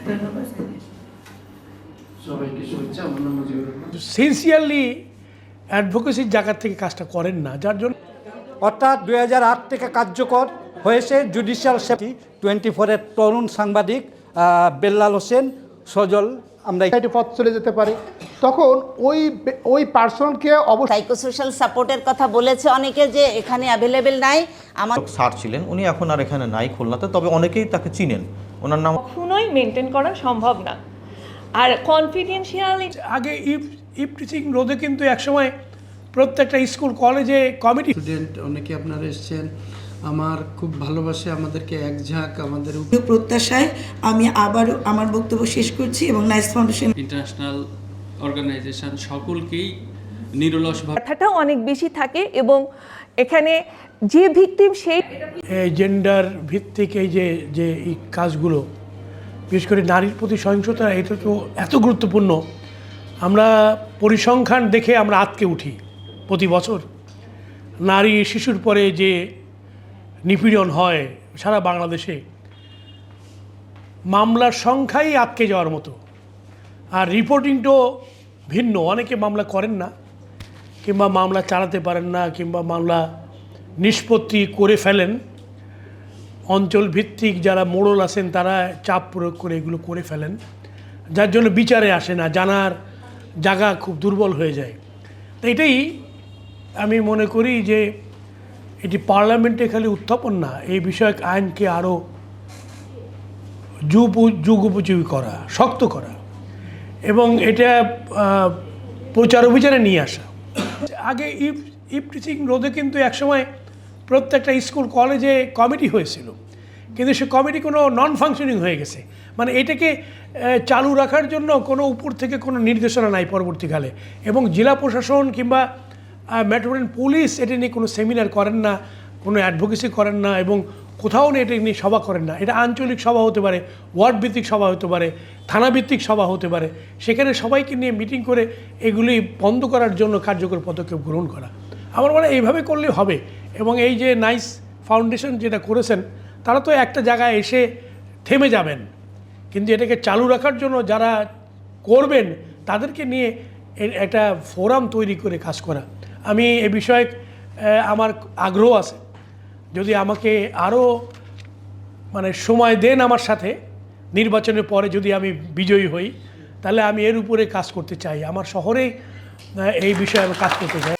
ধন্যবাদ। সবাইকে শুভেচ্ছা। আমার নাম মুজিবুর রহমান। সিনসিয়ারলি অ্যাডভোকেসির জায়গা থেকে কাজটা করেন না, যার জন্য অর্থাৎ 2008 থেকে কার্যকর হয়েছে জুডিশিয়াল সেফটি 24-এর তরুণ সাংবাদিক বেল্লাল হোসেন সজল। আমরা একটা পথ চলে যেতে পারে, তখন ওই পার্সনকে অবশ্যই সাইকোসোশ্যাল সাপোর্টের কথা বলেছে অনেকে যে এখানে অ্যাভেলেবেল নাই। আমার স্যার ছিলেন, উনি এখন আর এখানে নাই খুলনাতে, তবে অনেকেই তাকে চিনেন। ওনার নাম কখনোই মেনটেন করা সম্ভব না। আর কনফিডেন্সিয়ালিটি আগে ইফ টিচিং রোধে কিন্তু একসময় প্রত্যেকটা স্কুল কলেজে কমিটি, স্টুডেন্ট অনেকে আপনারা এসেছেন, আমার খুব ভালোবাসে, আমাদেরকে এক ঝাঁক আমাদের প্রত্যাশায় আমি আবারও আমার বক্তব্য শেষ করছি এবং নাইস ফাউন্ডেশন ইন্টারন্যাশনাল অর্গানাইজেশন সকলকেই নিরলসভাবে ব্যথাটাও অনেক বেশি থাকে এবং এখানে যে ভিকটিম সেই জেন্ডার ভিত্তিক এই যে এই কাজগুলো, বিশেষ করে নারীর প্রতি সহিংসতা, এটা তো এত গুরুত্বপূর্ণ। আমরা পরিসংখ্যান দেখে আমরা আটকে উঠি প্রতি বছর। নারী শিশুর পরে যে নিপীড়ন হয় সারা বাংলাদেশে, মামলার সংখ্যাই আটকে যাওয়ার মতো। আর রিপোর্টিংটাও ভিন্ন, অনেকে মামলা করেন না, কিংবা মামলা চালাতে পারেন না, কিংবা মামলা নিষ্পত্তি করে ফেলেন। অঞ্চল ভিত্তিক যারা মোড়ল আছেন তারা চাপ প্রয়োগ করে এগুলো করে ফেলেন, যার জন্য বিচারে আসে না, জানার জায়গা খুব দুর্বল হয়ে যায়। তো এটাই আমি মনে করি যে এটি খালি উত্থাপন না, এই বিষয়ক আইনকে আরও যুগোপযোগী করা, শক্ত করা এবং এটা প্রচার অভিযানে নিয়ে আসা। আগে ইফ টিচিং রোধে কিন্তু একসময় প্রত্যেকটা স্কুল কলেজে কমিটি হয়েছিল, কিন্তু সে কমিটি কোনো নন ফাংশনিং হয়ে গেছে। মানে এটাকে চালু রাখার জন্য কোনো উপর থেকে কোনো নির্দেশনা নাই পরবর্তীকালে, এবং জেলা প্রশাসন কিংবা মেট্রোপলিটন পুলিশ এটা নিয়ে কোনো সেমিনার করেন না, কোনো অ্যাডভোকেসি করেন না, এবং কোথাও এটা নিয়ে সভা করেন না। এটা আঞ্চলিক সভা হতে পারে, ওয়ার্ড ভিত্তিক সভা হতে পারে, থানা ভিত্তিক সভা হতে পারে, সেখানে সবাইকে নিয়ে মিটিং করে এগুলি বন্ধ করার জন্য কার্যকর পদক্ষেপ গ্রহণ করা। আমার মনে হয় এইভাবে করলে হবে। এবং এই যে নাইস ফাউন্ডেশন যেটা করেছেন, তারা তো একটা জায়গায় এসে থেমে যাবেন, কিন্তু এটাকে চালু রাখার জন্য যারা করবেন তাদেরকে নিয়ে একটা ফোরাম তৈরি করে কাজ করা। আমি এ বিষয়ে আমার আগ্রহ আছে, যদি আমাকে আরও সময় দেন আমার সাথে, নির্বাচনের পরে যদি আমি বিজয়ী হই, তাহলে আমি এর উপরে কাজ করতে চাই। আমার শহরে এই বিষয়ে আমি কাজ করতে চাই।